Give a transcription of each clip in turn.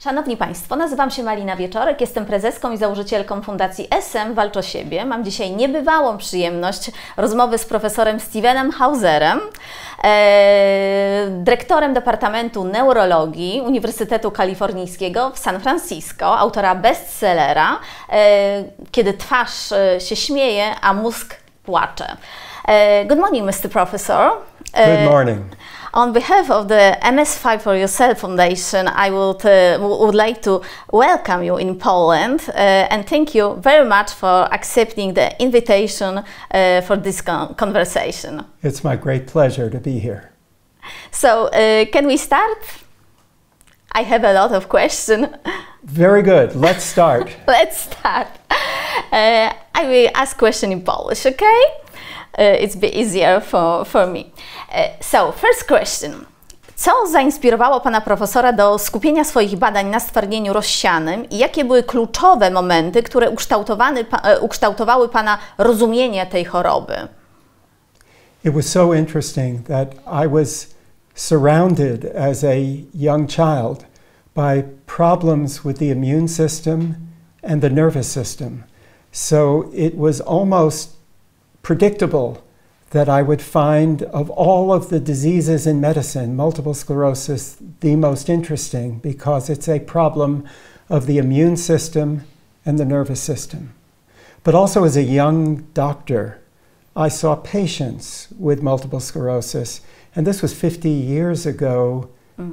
Szanowni Państwo, nazywam się Malina Wieczorek, jestem prezeską i założycielką Fundacji sm-walczosiebie. Mam dzisiaj niebywałą przyjemność rozmowy z profesorem Stephenem Hauserem, dyrektorem Departamentu Neurologii Uniwersytetu Kalifornijskiego w San Francisco, autora bestsellera Kiedy twarz się śmieje, a mózg płacze. Good morning, Mr. Professor. Good morning. On behalf of the MS5 for Yourself Foundation, I would like to welcome you in Poland and thank you very much for accepting the invitation for this conversation. It's my great pleasure to be here. So, can we start? I have a lot of questions. Very good. Let's start. Let's start. I will ask question in Polish, okay? It's be easier for me. So, first question. Co zainspirowało Pana profesora do skupienia swoich badań na stwardnieniu rozsianym i jakie były kluczowe momenty, które ukształtowały Pana rozumienie tej choroby? It was so interesting that I was surrounded as a young child by problems with the immune system and the nervous system. So it was almost predictable that I would find, of all of the diseases in medicine, multiple sclerosis the most interesting because it's a problem of the immune system and the nervous system. But also as a young doctor, I saw patients with multiple sclerosis, and this was 50 years ago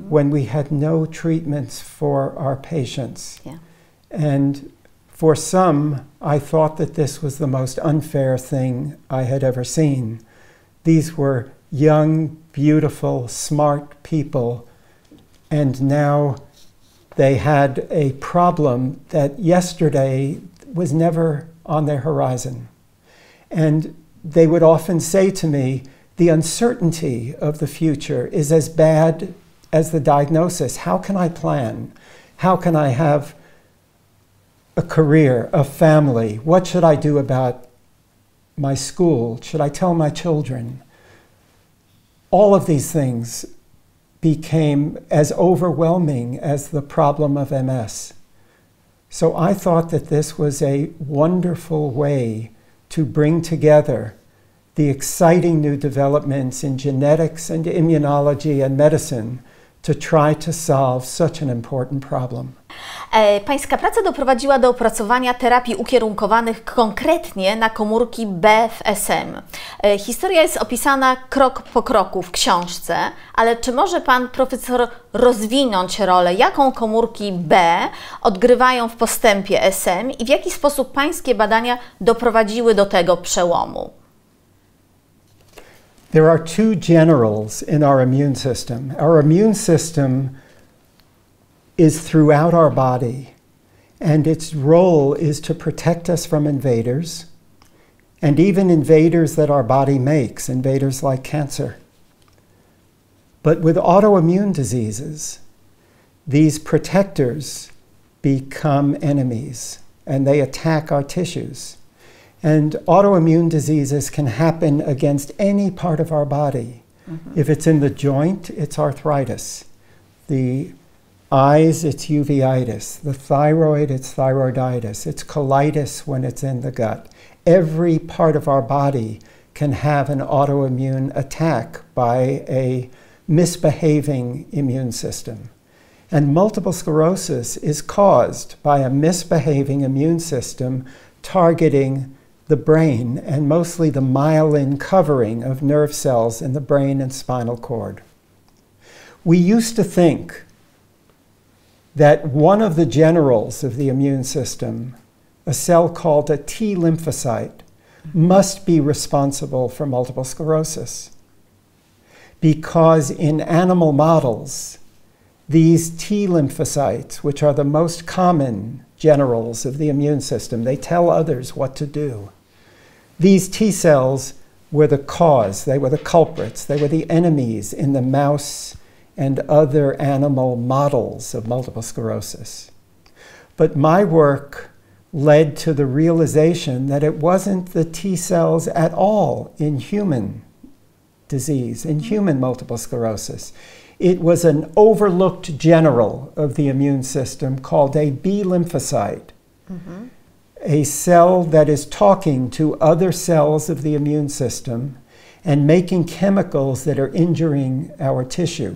when we had no treatments for our patients. Yeah. And for some, I thought that this was the most unfair thing I had ever seen. These were young, beautiful, smart people, and now they had a problem that yesterday was never on their horizon. And they would often say to me, the uncertainty of the future is as bad as the diagnosis. How can I plan? How can I have a career, a family? What should I do about my school? Should I tell my children? All of these things became as overwhelming as the problem of MS. So I thought that this was a wonderful way to bring together the exciting new developments in genetics and immunology and medicine to try to solve such an important problem. Pańska praca doprowadziła do opracowania terapii ukierunkowanych konkretnie na komórki B w SM. Historia jest opisana krok po kroku w książce, ale czy może Pan profesor rozwinąć rolę, jaką komórki B odgrywają w postępie SM i w jaki sposób Pańskie badania doprowadziły do tego przełomu? There are two generals in our immune system. Our immune system is throughout our body, and its role is to protect us from invaders, and even invaders that our body makes, invaders like cancer. But with autoimmune diseases, these protectors become enemies, and they attack our tissues. And autoimmune diseases can happen against any part of our body. If it's in the joint, it's arthritis. The eyes, it's uveitis. The thyroid, it's thyroiditis. It's colitis when it's in the gut. Every part of our body can have an autoimmune attack by a misbehaving immune system. And multiple sclerosis is caused by a misbehaving immune system targeting the brain, and mostly the myelin covering of nerve cells in the brain and spinal cord. We used to think that one of the generals of the immune system, a cell called a T lymphocyte, must be responsible for multiple sclerosis. Because in animal models, these T lymphocytes, which are the most common generals of the immune system, they tell others what to do. These T cells were the cause, they were the culprits, they were the enemies in the mouse and other animal models of multiple sclerosis. But my work led to the realization that it wasn't the T cells at all in human disease, in human multiple sclerosis. It was an overlooked general of the immune system called a B lymphocyte, a cell that is talking to other cells of the immune system and making chemicals that are injuring our tissue.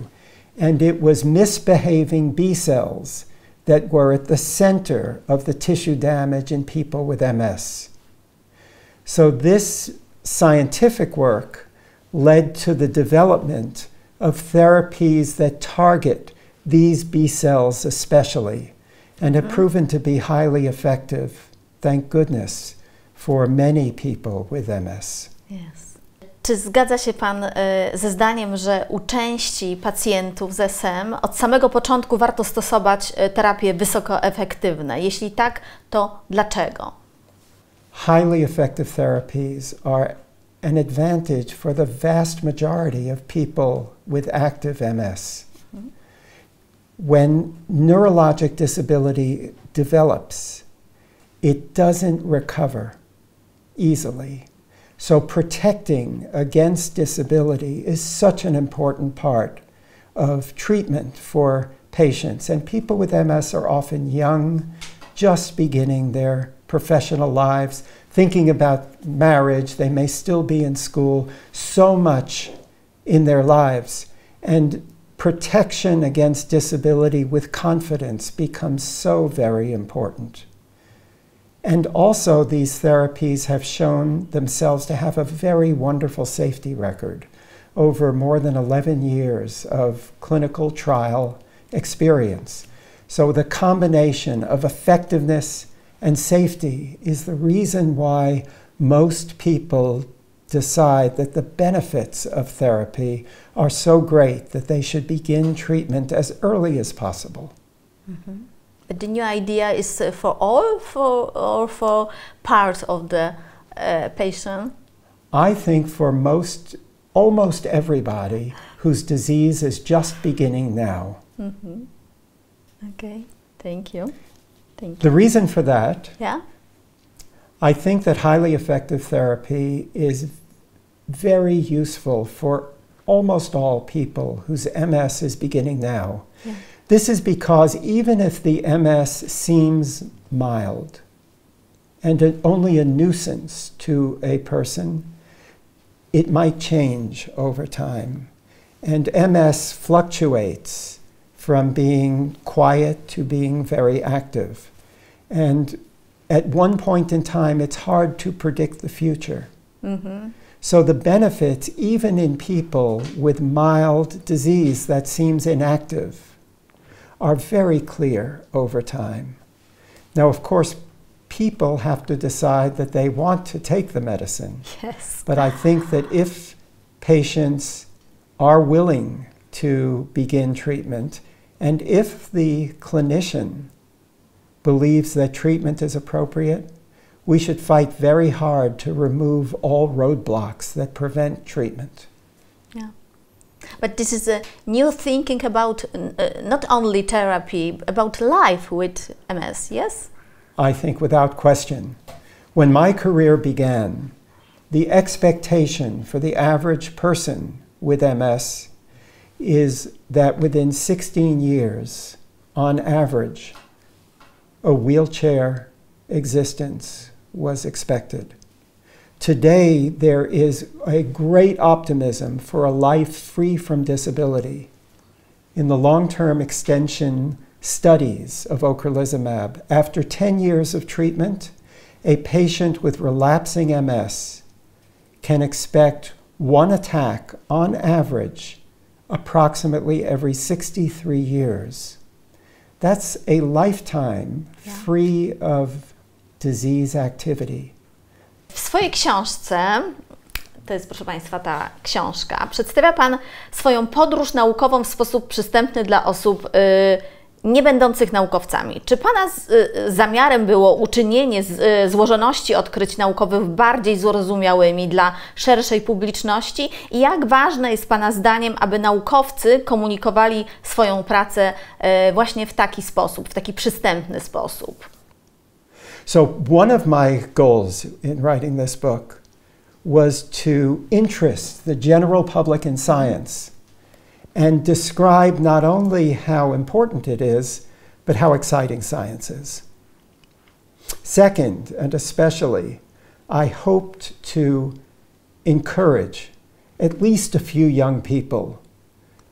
And it was misbehaving B cells that were at the center of the tissue damage in people with MS. So this scientific work led to the development of therapies that target these B cells especially, and have proven to be highly effective, thank goodness, for many people with MS. Yes. Czy zgadza się Pan ze zdaniem, że u części pacjentów z SM od samego początku warto stosować terapie wysokoefektywne? Jeśli tak, to dlaczego? Highly effective therapies are an advantage for the vast majority of people with active MS. When neurologic disability develops, it doesn't recover easily. So protecting against disability is such an important part of treatment for patients. And people with MS are often young, just beginning their professional lives, thinking about marriage. They may still be in school, so much in their lives. And protection against disability with confidence becomes so very important. And also these therapies have shown themselves to have a very wonderful safety record over more than 11 years of clinical trial experience. So the combination of effectiveness and safety is the reason why most people decide that the benefits of therapy are so great that they should begin treatment as early as possible. The new idea is for all, or for part of the patient? I think for almost everybody whose disease is just beginning now. Okay, thank you. Thank you. The reason for that, Yeah? I think that highly effective therapy is very useful for almost all people whose MS is beginning now. Yeah. This is because even if the MS seems mild and only a nuisance to a person, it might change over time. And MS fluctuates from being quiet to being very active. And at one point in time, it's hard to predict the future. So the benefits, even in people with mild disease that seems inactive, are very clear over time. Now, of course, people have to decide that they want to take the medicine. Yes. But I think that if patients are willing to begin treatment, and if the clinician believes that treatment is appropriate, we should fight very hard to remove all roadblocks that prevent treatment. Yeah. But this is a new thinking about not only therapy, about life with MS, yes? I think without question. When my career began, the expectation for the average person with MS is that within 16 years, on average, a wheelchair existence was expected. Today, there is a great optimism for a life free from disability. In the long-term extension studies of ocrelizumab, after 10 years of treatment, a patient with relapsing MS can expect one attack on average approximately every 63 years. That's a lifetime free of disease activity. W swojej książce, to jest proszę Państwa ta książka, przedstawia Pan swoją podróż naukową w sposób przystępny dla osób nie będących naukowcami. Czy Pana zamiarem było uczynienie złożoności odkryć naukowych bardziej zrozumiałymi dla szerszej publiczności? I jak ważne jest Pana zdaniem, aby naukowcy komunikowali swoją pracę właśnie w taki sposób, w taki przystępny sposób? So one of my goals in writing this book was to interest the general public in science and describe not only how important it is, but how exciting science is. Second, and especially, I hoped to encourage at least a few young people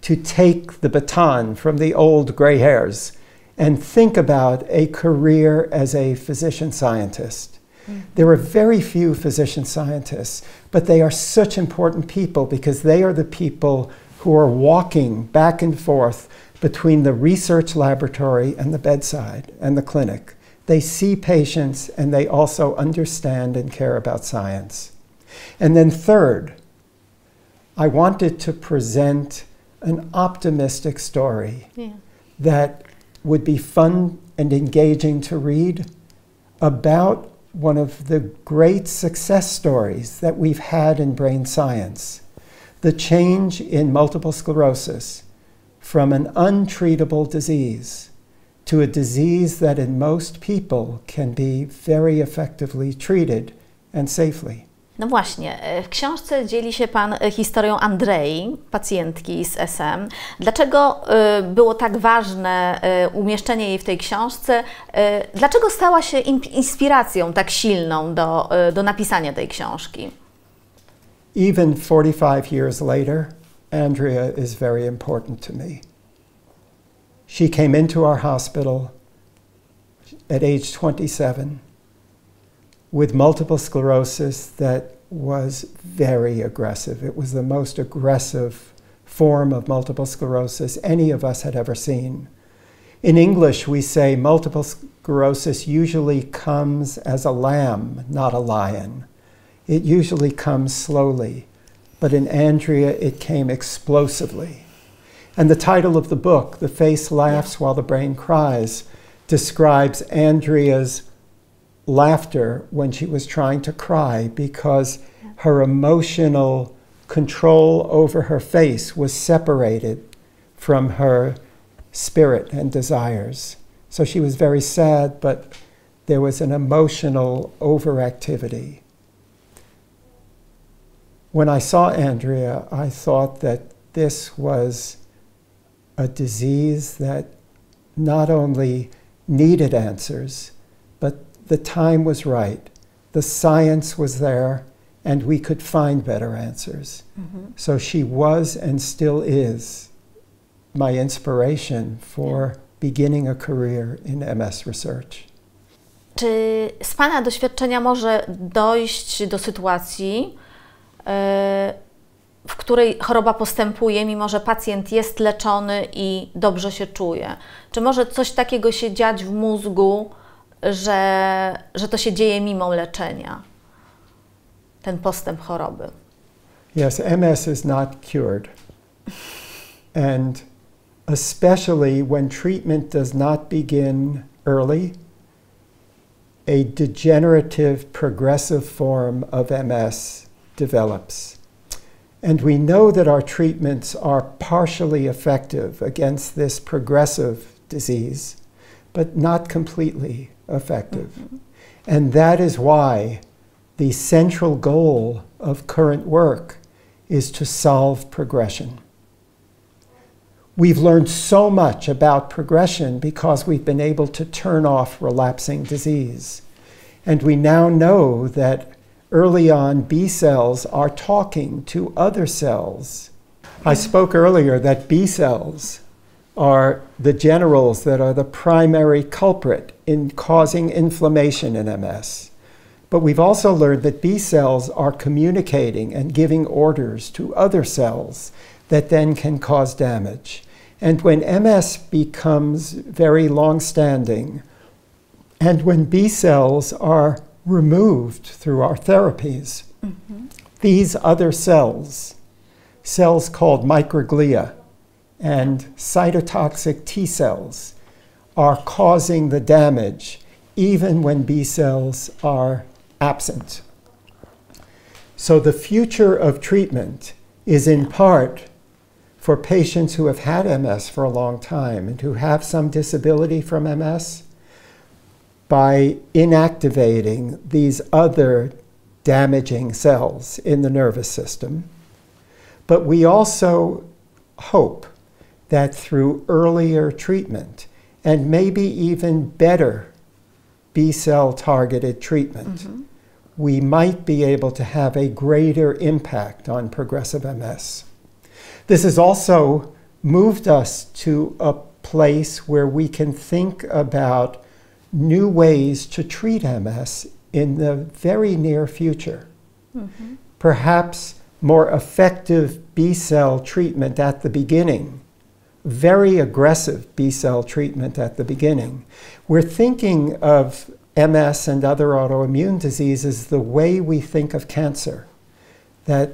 to take the baton from the old gray hairs and think about a career as a physician scientist. There are very few physician scientists, but they are such important people because they are the people who are walking back and forth between the research laboratory and the bedside and the clinic. They see patients and they also understand and care about science. And then third, I wanted to present an optimistic story that would be fun and engaging to read about one of the great success stories that we've had in brain science, the change in multiple sclerosis from an untreatable disease to a disease that in most people can be very effectively treated and safely. No właśnie, w książce dzieli się Pan historią Andrei, pacjentki z SM. Dlaczego było tak ważne umieszczenie jej w tej książce? Dlaczego stała się inspiracją tak silną do napisania tej książki? Even 45 years later, Andrea is very important to me. She came into our hospital at age 27 with multiple sclerosis that was very aggressive. It was the most aggressive form of multiple sclerosis any of us had ever seen. In English, we say multiple sclerosis usually comes as a lamb, not a lion. It usually comes slowly, but in Andrea, it came explosively. And the title of the book, The Face Laughs While the Brain Cries, describes Andrea's laughter when she was trying to cry because her emotional control over her face was separated from her spirit and desires. So she was very sad, but there was an emotional overactivity. When I saw Andrea, I thought that this was a disease that not only needed answers, but the time was right, the science was there, and we could find better answers. So she was and still is my inspiration for beginning a career in MS research. Czy z Pana doświadczenia może dojść do sytuacji, w której choroba postępuje, mimo że pacjent jest leczony i dobrze się czuje? Czy może coś takiego się dziać w mózgu, że to się dzieje mimo leczenia, ten postęp choroby? Yes, MS is not cured. And especially when treatment does not begin early, a degenerative, progressive form of MS develops. And we know that our treatments are partially effective against this progressive disease, but not completely effective. And that is why the central goal of current work is to solve progression. We've learned so much about progression because we've been able to turn off relapsing disease. And we now know that early on, B cells are talking to other cells. I spoke earlier that B cells are the generals that are the primary culprit in causing inflammation in MS. But we've also learned that B cells are communicating and giving orders to other cells that then can cause damage. And when MS becomes very long-standing, and when B cells are removed through our therapies, these other cells, cells called microglia and cytotoxic T cells, are causing the damage even when B cells are absent. So the future of treatment is in part for patients who have had MS for a long time and who have some disability from MS, by inactivating these other damaging cells in the nervous system. But we also hope that through earlier treatment and maybe even better B-cell targeted treatment, we might be able to have a greater impact on progressive MS. This has also moved us to a place where we can think about new ways to treat MS in the very near future. Perhaps more effective B-cell treatment at the beginning, very aggressive B-cell treatment at the beginning. We're thinking of MS and other autoimmune diseases the way we think of cancer, that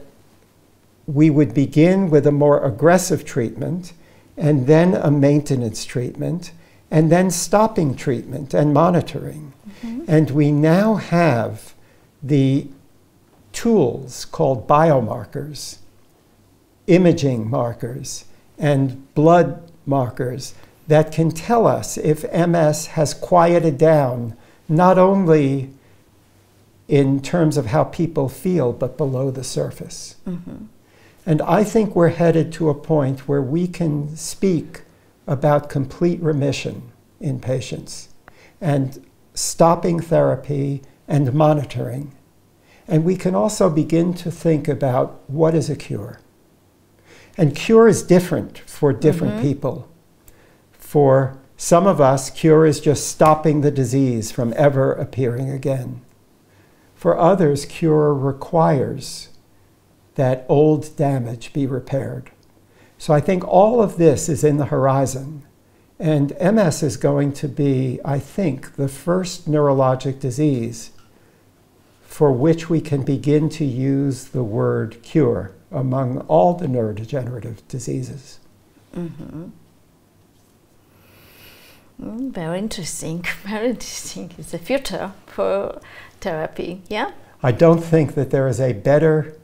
we would begin with a more aggressive treatment and then a maintenance treatment and then stopping treatment and monitoring. And we now have the tools called biomarkers, imaging markers, and blood markers that can tell us if MS has quieted down, not only in terms of how people feel, but below the surface. And I think we're headed to a point where we can speak about complete remission in patients and stopping therapy and monitoring. And we can also begin to think about what is a cure. And cure is different for different people. For some of us, cure is just stopping the disease from ever appearing again. For others, cure requires that old damage be repaired. So I think all of this is in the horizon. And MS is going to be, I think, the first neurologic disease for which we can begin to use the word cure among all the neurodegenerative diseases. Very interesting, very interesting. It's the future for therapy, yeah? I don't think that there is a better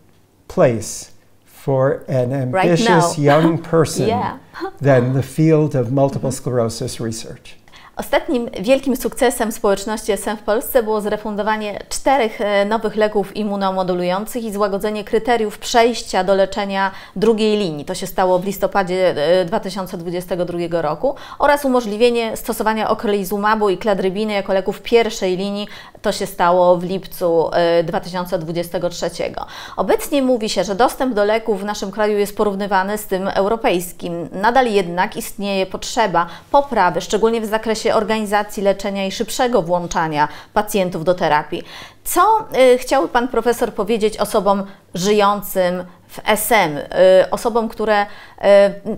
place for an ambitious young person than the field of multiple sclerosis research. Ostatnim wielkim sukcesem społeczności SM w Polsce było zrefundowanie 4 nowych leków immunomodulujących i złagodzenie kryteriów przejścia do leczenia drugiej linii. To się stało w listopadzie 2022 roku oraz umożliwienie stosowania okrelizumabu i kladrybiny jako leków pierwszej linii. To się stało w lipcu 2023. Obecnie mówi się, że dostęp do leków w naszym kraju jest porównywany z tym europejskim. Nadal jednak istnieje potrzeba poprawy, szczególnie w zakresie organizacji leczenia i szybszego włączania pacjentów do terapii. Co chciałby Pan Profesor powiedzieć osobom żyjącym w SM, osobom, które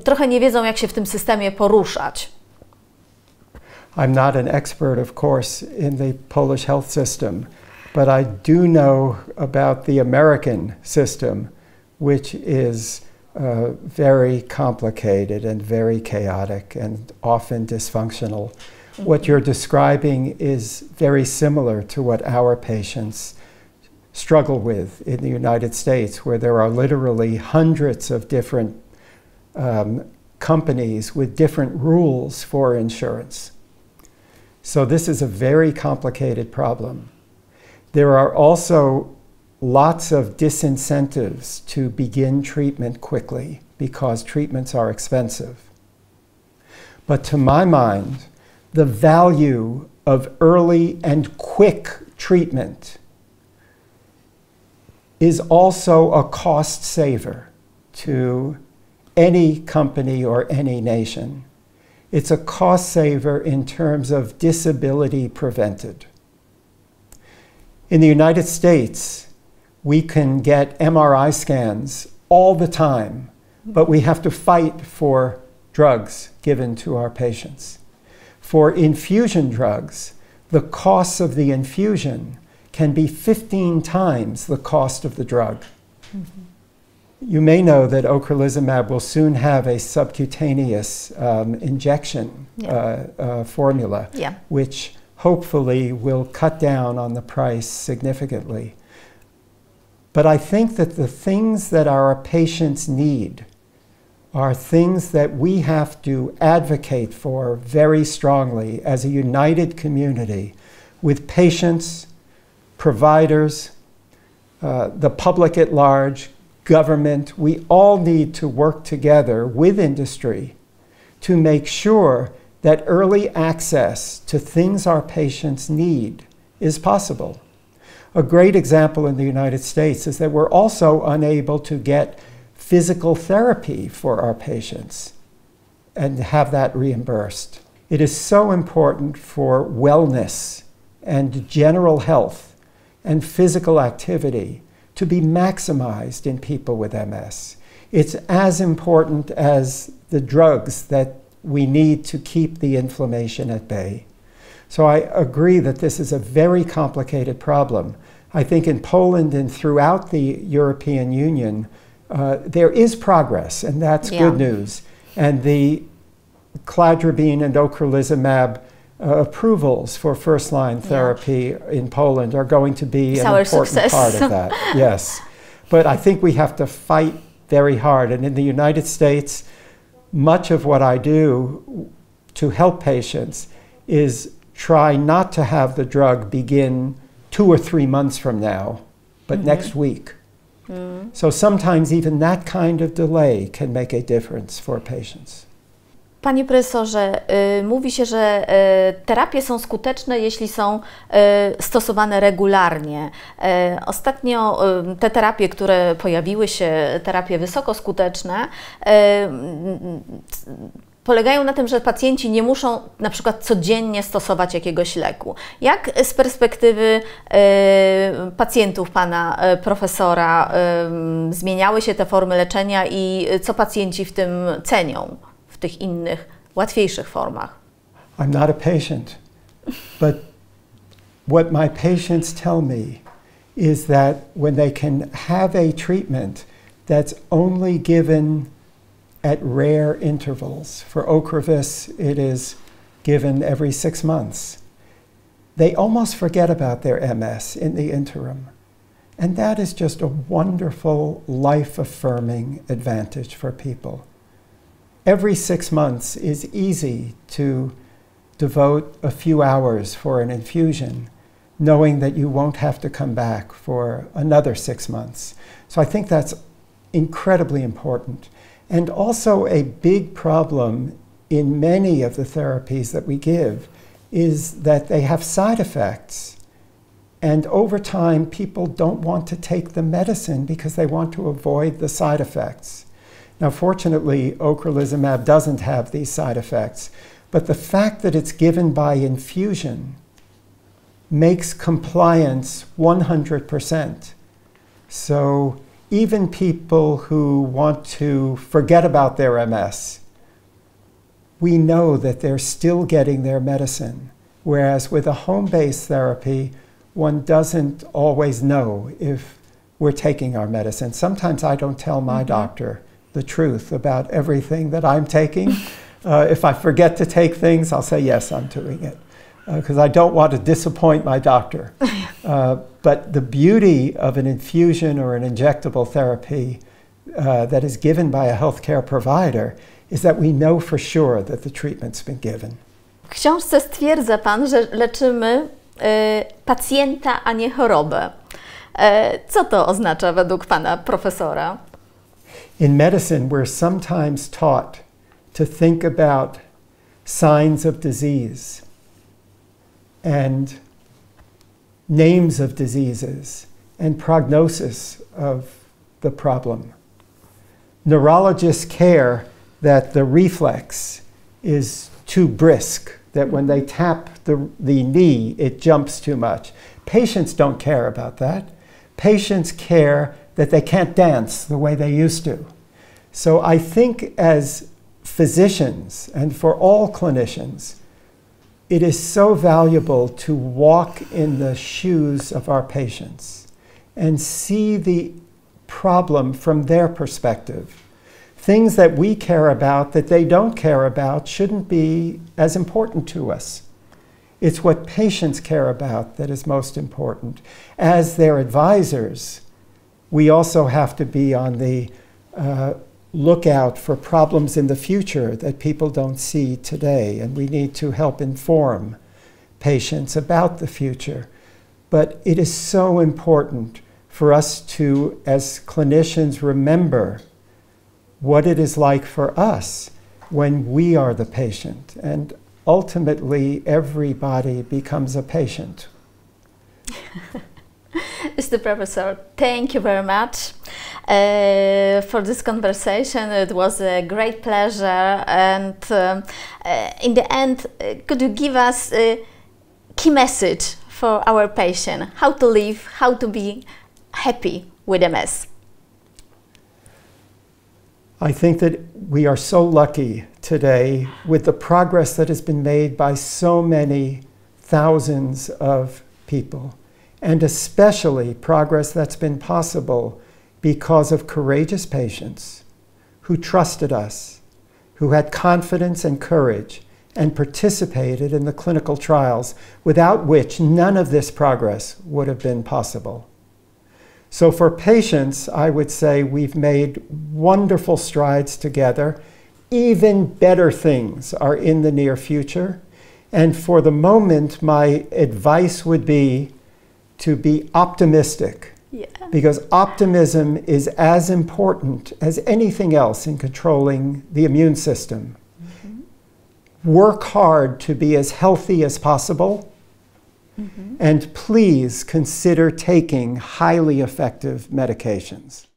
trochę nie wiedzą, jak się w tym systemie poruszać? I'm not an expert, of course, in the Polish health system, but I do know about the American system, which is very complicated and very chaotic and often dysfunctional. What you're describing is very similar to what our patients struggle with in the United States, where there are literally hundreds of different companies with different rules for insurance. So this is a very complicated problem. There are also lots of disincentives to begin treatment quickly because treatments are expensive. But to my mind, the value of early and quick treatment is also a cost saver to any company or any nation. It's a cost saver in terms of disability prevented. In the United States, we can get MRI scans all the time, but we have to fight for drugs given to our patients. For infusion drugs, the cost of the infusion can be 15 times the cost of the drug. You may know that ocrelizumab will soon have a subcutaneous injection formula, which hopefully will cut down on the price significantly. But I think that the things that our patients need are things that we have to advocate for very strongly as a united community with patients, providers, the public at large, government. We all need to work together with industry to make sure that early access to things our patients need is possible. A great example in the United States is that we're also unable to get physical therapy for our patients and have that reimbursed. It is so important for wellness and general health and physical activity to be maximized in people with MS. It's as important as the drugs that we need to keep the inflammation at bay. So I agree that this is a very complicated problem. I think in Poland and throughout the European Union, there is progress, and that's good news. And the cladribine and ocrelizumab approvals for first-line therapy in Poland are going to be an important part of that. Yes. But I think we have to fight very hard. And in the United States, much of what I do to help patients is try not to have the drug begin 2 or 3 months from now, but next week. So sometimes even that kind of delay can make a difference for patients. Panie profesorze, mówi się, że terapie są skuteczne, jeśli są stosowane regularnie. Ostatnio te terapie, które pojawiły się, terapie wysokoskuteczne, polegają na tym, że pacjenci nie muszą na przykład codziennie stosować jakiegoś leku. Jak z perspektywy pacjentów pana profesora zmieniały się te formy leczenia i co pacjenci w tym cenią? W tych innych, łatwiejszych formach? I'm not a patient, but what my patients tell me is that when they can have a treatment that's only given at rare intervals, for Ocrevus it is given every 6 months, they almost forget about their MS in the interim. And that is just a wonderful, life-affirming advantage for people. Every 6 months is easy to devote a few hours for an infusion, knowing that you won't have to come back for another 6 months. So I think that's incredibly important. And also a big problem in many of the therapies that we give is that they have side effects. And over time, people don't want to take the medicine because they want to avoid the side effects. Now, fortunately, ocrelizumab doesn't have these side effects, but the fact that it's given by infusion makes compliance 100%. So even people who want to forget about their MS, we know that they're still getting their medicine, whereas with a home-based therapy, one doesn't always know if we're taking our medicine. Sometimes I don't tell my doctor the truth about everything that I'm taking. If I forget to take things, I'll say, yes, I'm doing it, because I don't want to disappoint my doctor. But the beauty of an infusion or an injectable therapy that is given by a healthcare provider is that we know for sure that the treatment's been given. W książce stwierdza Pan, że leczymy pacjenta, a nie chorobę. Co to oznacza według Pana profesora? In medicine, we're sometimes taught to think about signs of disease and names of diseases and prognosis of the problem. Neurologists care that the reflex is too brisk, that when they tap the knee, it jumps too much. Patients don't care about that. Patients care that they can't dance the way they used to. So I think as physicians and for all clinicians, it is so valuable to walk in the shoes of our patients and see the problem from their perspective. Things that we care about that they don't care about shouldn't be as important to us. It's what patients care about that is most important. As their advisors, we also have to be on the lookout for problems in the future that people don't see today, and we need to help inform patients about the future. But it is so important for us to, as clinicians, remember what it is like for us when we are the patient. And ultimately, everybody becomes a patient. Mr. Professor, thank you very much for this conversation. It was a great pleasure. And in the end, could you give us a key message for our patient? How to live, how to be happy with MS? I think that we are so lucky today with the progress that has been made by so many thousands of people, and especially progress that's been possible because of courageous patients who trusted us, who had confidence and courage, and participated in the clinical trials, without which none of this progress would have been possible. So for patients, I would say we've made wonderful strides together. Even better things are in the near future. And for the moment, my advice would be to be optimistic. Yeah. Because optimism is as important as anything else in controlling the immune system. Mm-hmm. Work hard to be as healthy as possible. Mm-hmm. And please consider taking highly effective medications.